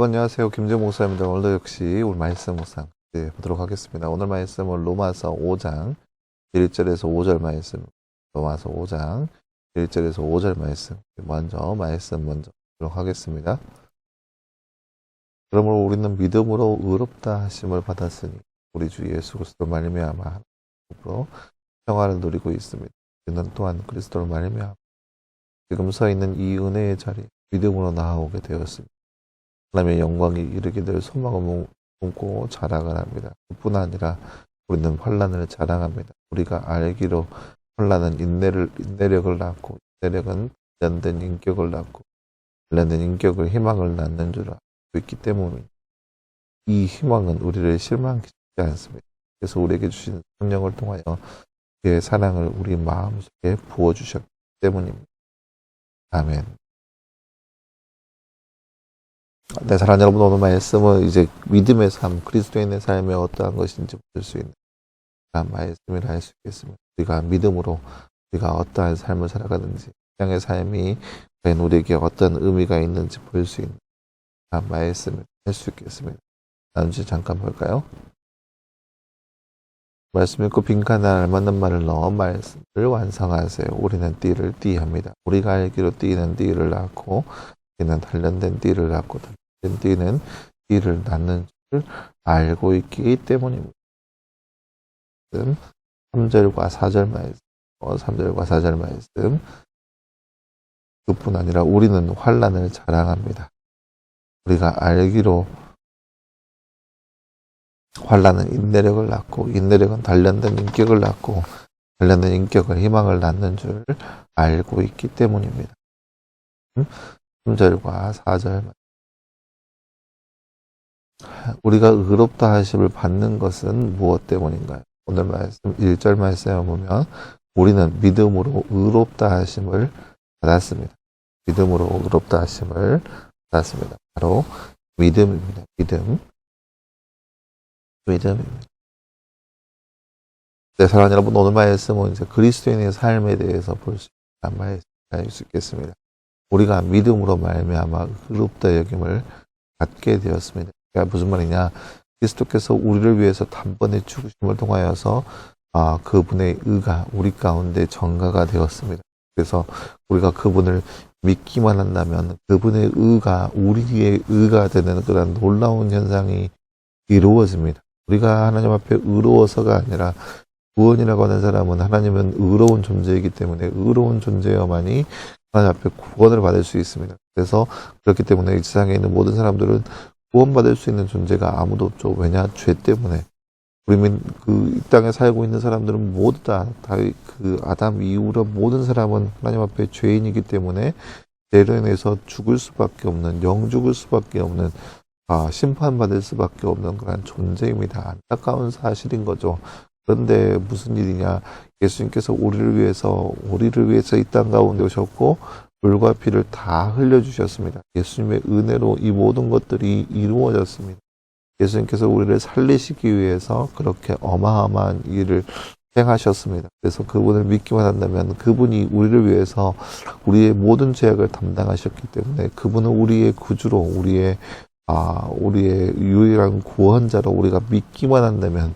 여러분 안녕하세요. 김재목 목사입니다. 오늘도 역시 우리 말씀 묵상 보도록 하겠습니다. 오늘 말씀은 로마서 5장 1절에서 5절 말씀, 로마서 5장 1절에서 5절 말씀 먼저 보도록 하겠습니다. 그러므로 우리는 믿음으로 의롭다 하심을 받았으니 우리 주 예수 그리스도 말미암아 하나님으로 평화를 누리고 있습니다. 우리는 또한 그리스도로 말미암아 지금 서 있는 이 은혜의 자리에 믿음으로 나아오게 되었습니다. 하나님의 영광이 이르게 될 소망을 품고 자랑을 합니다. 그뿐 아니라 우리는 환난을 자랑합니다. 우리가 알기로 환난은 인내력을 낳고, 인내력은 단련된 인격을 낳고, 단련된 인격을 희망을 낳는 줄 알고 있기 때문에 이 희망은 우리를 실망시키지 않습니다. 그래서 우리에게 주신 성령을 통하여 그의 사랑을 우리 마음속에 부어주셨기 때문입니다. 아멘. 네, 사랑하는 여러분, 오늘 말씀은 이제 믿음의 삶, 그리스도인의 삶이 어떠한 것인지 볼 수 있는 그런 말씀이라 할 수 있겠습니다. 우리가 믿음으로 우리가 어떠한 삶을 살아가는지, 신앙의 삶이 과연 우리에게 어떤 의미가 있는지 볼 수 있는 그런 말씀을 할 수 있겠습니다. 나중에 잠깐 볼까요? 말씀 읽고 빈칸에 알맞는 말을 넣어 말씀을 완성하세요. 우리는 띠를 띠합니다. 우리가 알기로 띠는 띠를 낳고, 띠는 단련된 띠를 낳고, 띠는 띠를 낳는 줄 알고 있기 때문입니다. 3절과 4절 말씀, 3절과 4절 말씀. 그뿐 아니라 우리는 환난을 자랑합니다. 우리가 알기로 환난은 인내력을 낳고, 인내력은 단련된 인격을 낳고, 단련된 인격을 희망을 낳는 줄 알고 있기 때문입니다. 3절과 4절 말씀. 우리가 의롭다 하심을 받는 것은 무엇 때문인가요? 오늘 말씀 1절 말씀에 보면 우리는 믿음으로 의롭다 하심을 받았습니다. 믿음으로 의롭다 하심을 받았습니다. 바로 믿음입니다. 믿음입니다. 네, 사랑하는 여러분, 오늘 말씀은 이제 그리스도인의 삶에 대해서 볼 수 있는 말씀을 알 수 있겠습니다. 우리가 믿음으로 말미암아 의롭다 여김을 받게 되었습니다. 그러니까 무슨 말이냐? 그리스도께서 우리를 위해서 단번에 죽으심을 통하여서 그분의 의가 우리 가운데 전가가 되었습니다. 그래서 우리가 그분을 믿기만 한다면 그분의 의가 우리의 의가 되는 그런 놀라운 현상이 이루어집니다. 우리가 하나님 앞에 의로워서가 아니라 구원이라고 하는 사람은 하나님은 의로운 존재이기 때문에 의로운 존재여만이 하나님 앞에 구원을 받을 수 있습니다. 그래서 그렇기 때문에 이 세상에 있는 모든 사람들은 구원받을 수 있는 존재가 아무도 없죠. 왜냐? 죄 때문에. 이 땅에 살고 있는 사람들은 모두 다 아담 이후로 모든 사람은 하나님 앞에 죄인이기 때문에 죄로 인해서 죽을 수밖에 없는, 영죽을 수밖에 없는, 심판받을 수밖에 없는 그런 존재입니다. 안타까운 사실인 거죠. 그런데 무슨 일이냐? 예수님께서 우리를 위해서 이 땅 가운데 오셨고, 물과 피를 다 흘려주셨습니다. 예수님의 은혜로 이 모든 것들이 이루어졌습니다. 예수님께서 우리를 살리시기 위해서 그렇게 어마어마한 일을 행하셨습니다. 그래서 그분을 믿기만 한다면 그분이 우리를 위해서 우리의 모든 죄악을 담당하셨기 때문에 그분은 우리의 구주로 우리의 유일한 구원자로 우리가 믿기만 한다면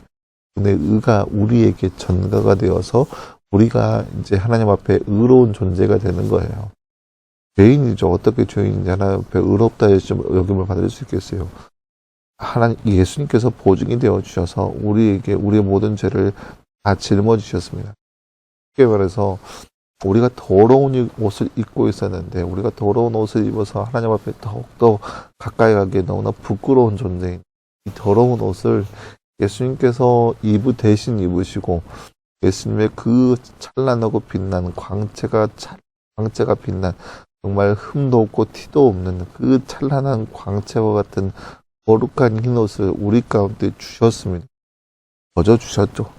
그분의 의가 우리에게 전가가 되어서 우리가 이제 하나님 앞에 의로운 존재가 되는 거예요. 죄인이죠. 어떻게 죄인인지 하나님 앞에 의롭다 여김을 받을 수 있겠어요? 예수님께서 보증이 되어 주셔서 우리에게 우리의 모든 죄를 다 짊어 주셨습니다. 쉽게 말해서 우리가 더러운 옷을 입고 있었는데 우리가 더러운 옷을 입어서 하나님 앞에 더욱더 가까이 가기에 너무나 부끄러운 존재인 이 더러운 옷을 예수님께서 대신 입으시고 예수님의 그 찬란하고 빛나는 광채가 빛난 정말 흠도 없고 티도 없는 그 찬란한 광채와 같은 거룩한 흰 옷을 우리 가운데 주셨습니다. 거저 주셨죠.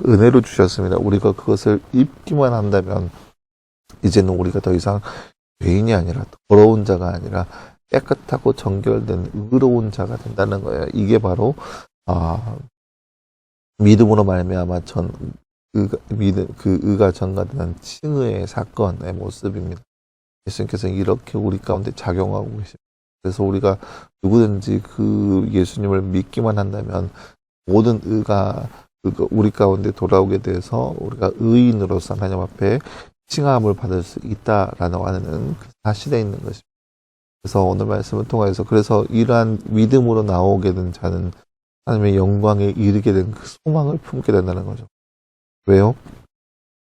은혜로 주셨습니다. 우리가 그것을 입기만 한다면 이제는 우리가 더 이상 죄인이 아니라 더러운 자가 아니라 깨끗하고 정결된 의로운 자가 된다는 거예요. 이게 바로 믿음으로 말미암아 그 의가 전가되는 칭의의 사건의 모습입니다. 예수님께서 이렇게 우리 가운데 작용하고 계십니다. 그래서 우리가 누구든지 그 예수님을 믿기만 한다면 모든 의가 우리 가운데 돌아오게 돼서 우리가 의인으로서 하나님 앞에 칭함을 받을 수 있다라는 그 사실에 있는 것입니다. 그래서 오늘 말씀을 통해서 그래서 이러한 믿음으로 나오게 된 자는 하나님의 영광에 이르게 된 그 소망을 품게 된다는 거죠. 왜요?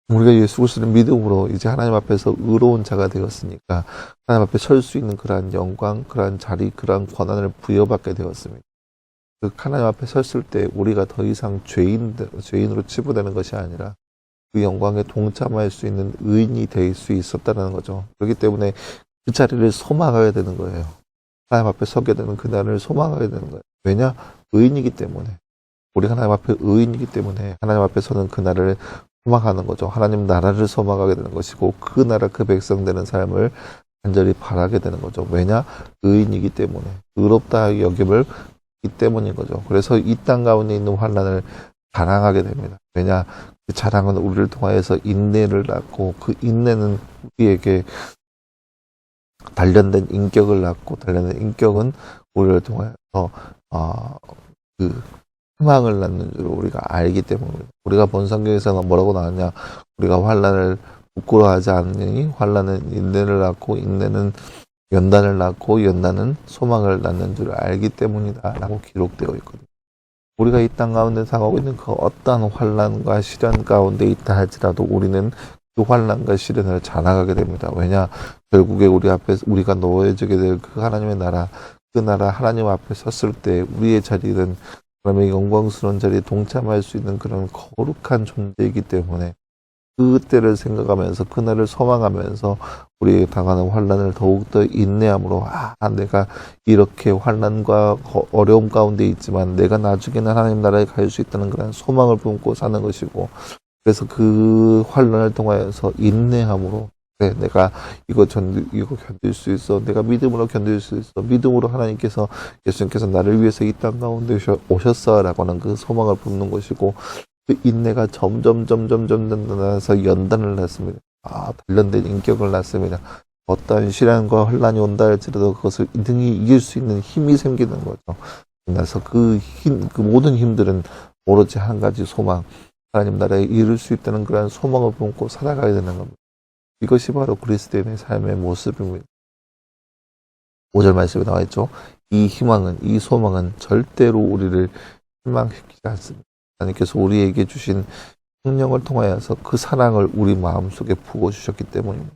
우리가 예수 그리스도를 믿음으로 이제 하나님 앞에서 의로운 자가 되었으니까 하나님 앞에 설 수 있는 그러한 영광, 그러한 자리, 그러한 권한을 부여받게 되었습니다. 그 하나님 앞에 섰을 때 우리가 더 이상 죄인으로 치부되는 것이 아니라 그 영광에 동참할 수 있는 의인이 될 수 있었다는 거죠. 그렇기 때문에 그 자리를 소망하게 되는 거예요. 하나님 앞에 서게 되는 그날을 소망하게 되는 거예요. 왜냐? 의인이기 때문에. 우리가 하나님 앞에 의인이기 때문에 하나님 앞에 서는 그날을 소망하는 거죠. 하나님 나라를 소망하게 되는 것이고 그 나라 그 백성 되는 삶을 간절히 바라게 되는 거죠. 왜냐? 의인이기 때문에. 의롭다 여김을 있기 때문인 거죠. 그래서 이 땅 가운데 있는 환난을 자랑하게 됩니다. 왜냐? 그 자랑은 우리를 통하여서 인내를 낳고 그 인내는 우리에게 단련된 인격을 낳고 단련된 인격은 우리를 통하여서 그 희망을 낳는 줄 우리가 알기 때문입니다. 우리가 본 성경에서는 뭐라고 나왔냐? 우리가 환난을 부끄러워하지 않으니 환난은 인내를 낳고 인내는 연단을 낳고 연단은 소망을 낳는 줄 알기 때문이다 라고 기록되어 있거든요. 우리가 이 땅 가운데 당하고 있는 그 어떠한 환난과 시련 가운데 있다 할지라도 우리는 그 환난과 시련을 자랑하게 됩니다. 왜냐? 결국에 우리 앞에 우리가 놓여지게 될 그 하나님의 나라, 그 나라 하나님 앞에 섰을 때 우리의 자리는 그러면 영광스러운 자리에 동참할 수 있는 그런 거룩한 존재이기 때문에 그때를 생각하면서 그날을 소망하면서 우리에게 당하는 환난을 더욱더 인내함으로 내가 이렇게 환난과 어려움 가운데 있지만 내가 나중에는 하나님 나라에 갈 수 있다는 그런 소망을 품고 사는 것이고 그래서 그 환난을 통하여서 인내함으로 그래, 내가 이거 견딜 수 있어. 내가 믿음으로 견딜 수 있어. 믿음으로 하나님께서 예수님께서 나를 위해서 이 땅 가운데 오셨어라고 하는 그 소망을 품는 것이고 그 인내가 점점 나서 연단을 낳습니다. 단련된 인격을 낳습니다. 어떠한 시련과 혼란이 온다 할지라도 그것을 등이 이길 수 있는 힘이 생기는 거죠. 그래서 그 모든 힘들은 오로지 한 가지 소망, 하나님 나라에 이룰 수 있다는 그런 소망을 품고 살아가야 되는 겁니다. 이것이 바로 그리스도인의 삶의 모습입니다. 5절 말씀에 나와 있죠. 이 희망은, 이 소망은 절대로 우리를 실망시키지 않습니다. 하나님께서 우리에게 주신 성령을 통하여서 그 사랑을 우리 마음속에 부어주셨기 때문입니다.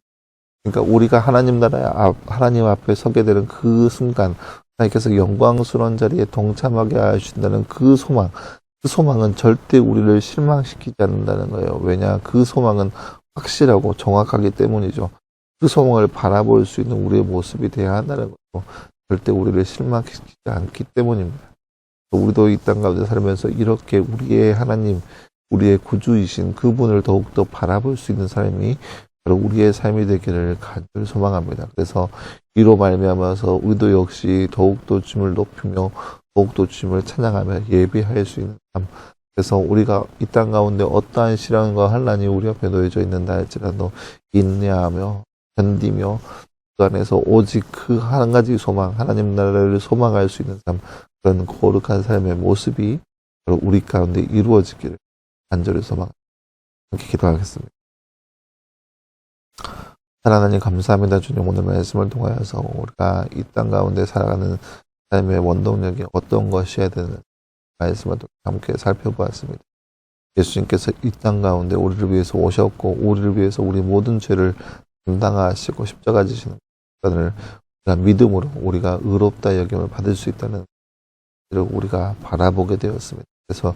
그러니까 우리가 하나님 앞에 서게 되는 그 순간 하나님께서 영광스러운 자리에 동참하게 하신다는 그 소망은 절대 우리를 실망시키지 않는다는 거예요. 왜냐? 그 소망은 확실하고 정확하기 때문이죠. 그 소망을 바라볼 수 있는 우리의 모습이 되어야 한다는 거죠. 절대 우리를 실망시키지 않기 때문입니다. 우리도 이 땅 가운데 살면서 이렇게 우리의 하나님, 우리의 구주이신 그분을 더욱더 바라볼 수 있는 삶이 바로 우리의 삶이 되기를 간절히 소망합니다. 그래서 이로 말미암아서 우리도 역시 더욱더 주님을 높이며 더욱더 주님을 찬양하며 예배할 수 있는 삶. 그래서 우리가 이 땅 가운데 어떠한 시련과 환난이 우리 앞에 놓여져 있는다 할지라도 인내하며 견디며 그 안에서 오직 그 한 가지 소망, 하나님 나라를 소망할 수 있는 삶, 그런 거룩한 삶의 모습이 바로 우리 가운데 이루어지기를 간절히 소망합니다. 함께 기도하겠습니다. 하나님 감사합니다. 주님 오늘 말씀을 통하여서 우리가 이 땅 가운데 살아가는 삶의 원동력이 어떤 것이어야 되는 말씀을 함께 살펴보았습니다. 예수님께서 이 땅 가운데 우리를 위해서 오셨고 우리를 위해서 우리 모든 죄를 감당하시고 십자가 지시는 것을 믿음으로 우리가 의롭다 여김을 받을 수 있다는 것을 우리가 바라보게 되었습니다. 그래서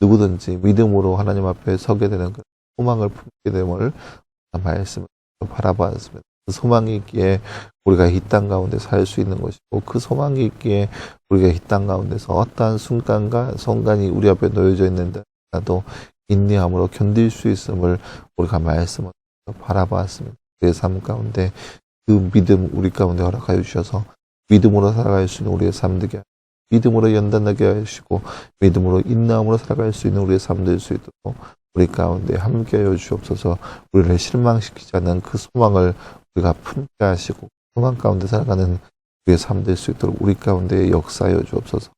누구든지 믿음으로 하나님 앞에 서게 되는 그 소망을 품게 됨을 말씀을 바라보았습니다. 그 소망이 있기에 우리가 이 땅 가운데 살 수 있는 것이고 그 소망이 있기에 우리가 이 땅 가운데서 어떠한 순간이 우리 앞에 놓여져 있는데라도 인내함으로 견딜 수 있음을 우리가 말씀을 바라보았습니다. 그 삶 가운데 그 믿음 우리 가운데 허락하여 주셔서 믿음으로 살아갈 수 있는 우리의 삶 되게 믿음으로 연단하게 하시고 믿음으로 인내함으로 살아갈 수 있는 우리의 삶 될 수 있도록 우리 가운데 함께하여 주옵소서. 우리를 실망시키지 않는 그 소망을 우리가 품게 하시고 소망 가운데 살아가는 우리의 삶 될 수 있도록 우리 가운데 역사하여 주옵소서.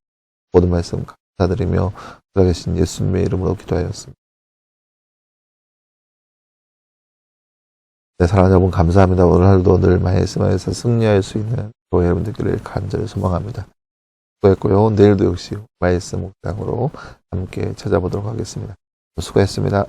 모든 말씀 감사드리며 살아계신 예수님의 이름으로 기도하였습니다. 네, 사랑하는 여러분 감사합니다. 오늘 하루도 늘 말씀에서 승리할 수 있는 교회 여러분들끼리 간절히 소망합니다. 수고했고요. 내일도 역시 말씀 묵상으로 함께 찾아보도록 하겠습니다. 수고했습니다.